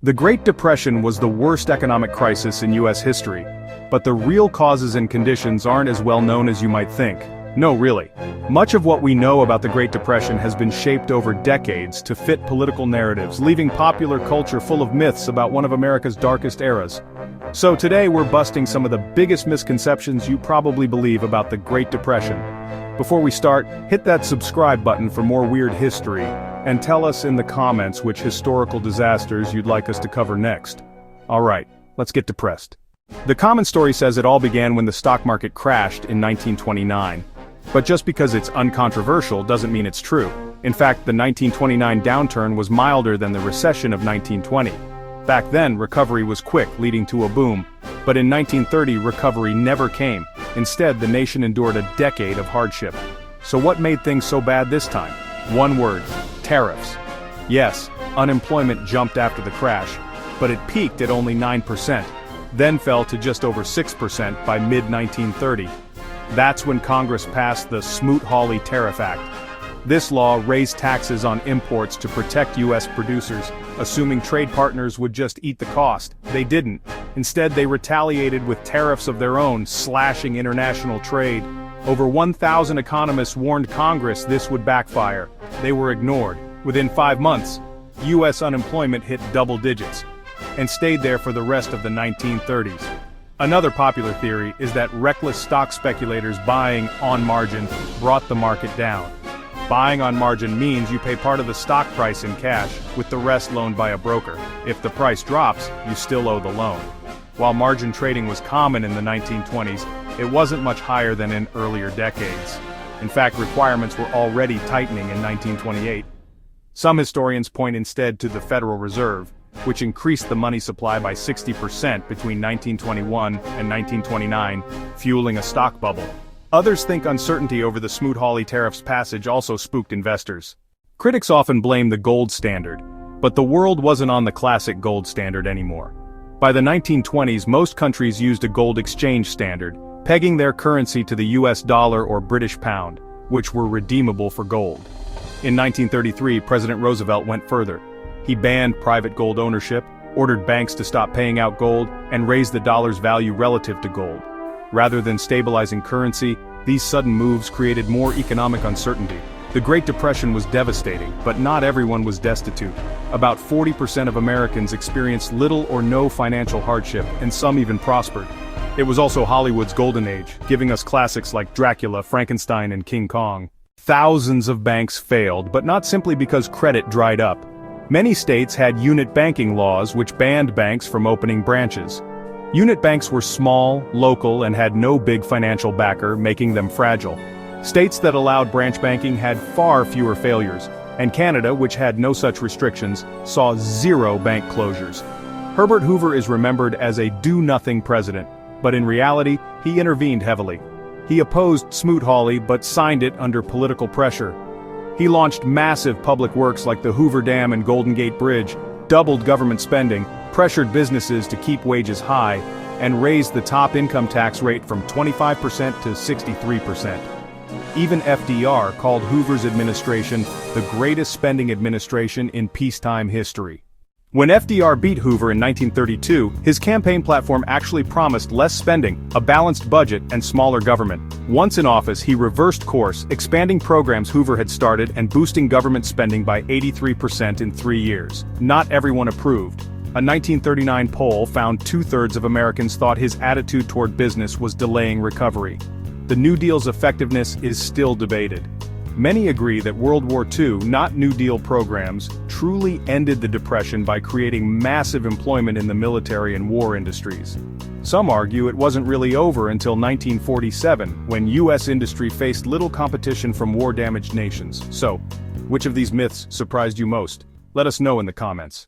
The Great Depression was the worst economic crisis in U.S. history, but the real causes and conditions aren't as well known as you might think. No, really. Much of what we know about the Great Depression has been shaped over decades to fit political narratives, leaving popular culture full of myths about one of America's darkest eras. So today we're busting some of the biggest misconceptions you probably believe about the Great Depression. Before we start, hit that subscribe button for more weird history, and tell us in the comments which historical disasters you'd like us to cover next. Alright, let's get depressed. The common story says it all began when the stock market crashed in 1929. But just because it's uncontroversial doesn't mean it's true. In fact, the 1929 downturn was milder than the recession of 1920. Back then, recovery was quick, leading to a boom. But in 1930, recovery never came. Instead, the nation endured a decade of hardship. So what made things so bad this time? One word: tariffs. Yes, unemployment jumped after the crash, but it peaked at only 9%, then fell to just over 6% by mid-1930. That's when Congress passed the Smoot-Hawley Tariff Act. This law raised taxes on imports to protect U.S. producers, assuming trade partners would just eat the cost. They didn't. Instead, they retaliated with tariffs of their own, slashing international trade. Over 1,000 economists warned Congress this would backfire. They were ignored. Within 5 months, U.S. unemployment hit double digits, and stayed there for the rest of the 1930s. Another popular theory is that reckless stock speculators buying on margin brought the market down. Buying on margin means you pay part of the stock price in cash, with the rest loaned by a broker. If the price drops, you still owe the loan. While margin trading was common in the 1920s, it wasn't much higher than in earlier decades. In fact, requirements were already tightening in 1928. Some historians point instead to the Federal Reserve, which increased the money supply by 60% between 1921 and 1929, fueling a stock bubble. Others think uncertainty over the Smoot-Hawley tariffs passage also spooked investors. Critics often blame the gold standard, but the world wasn't on the classic gold standard anymore. By the 1920s, most countries used a gold exchange standard, pegging their currency to the US dollar or British pound, which were redeemable for gold. In 1933, President Roosevelt went further. He banned private gold ownership, ordered banks to stop paying out gold, and raised the dollar's value relative to gold. Rather than stabilizing currency, these sudden moves created more economic uncertainty. The Great Depression was devastating, but not everyone was destitute. About 40% of Americans experienced little or no financial hardship, and some even prospered. It was also Hollywood's golden age, giving us classics like Dracula, Frankenstein, and King Kong. Thousands of banks failed, but not simply because credit dried up. Many states had unit banking laws which banned banks from opening branches. Unit banks were small, local, and had no big financial backer, making them fragile. States that allowed branch banking had far fewer failures, and Canada, which had no such restrictions, saw 0 bank closures. Herbert Hoover is remembered as a do-nothing president, but in reality, he intervened heavily. He opposed Smoot-Hawley but signed it under political pressure. He launched massive public works like the Hoover Dam and Golden Gate Bridge, doubled government spending, pressured businesses to keep wages high, and raised the top income tax rate from 25% to 63%. Even FDR called Hoover's administration the greatest spending administration in peacetime history. When FDR beat Hoover in 1932, his campaign platform actually promised less spending, a balanced budget, and smaller government. Once in office, he reversed course, expanding programs Hoover had started and boosting government spending by 83% in 3 years. Not everyone approved. A 1939 poll found 2/3 of Americans thought his attitude toward business was delaying recovery. The New Deal's effectiveness is still debated. Many agree that World War II, not New Deal programs, truly ended the Depression by creating massive employment in the military and war industries. Some argue it wasn't really over until 1947, when U.S. industry faced little competition from war-damaged nations. So, which of these myths surprised you most? Let us know in the comments.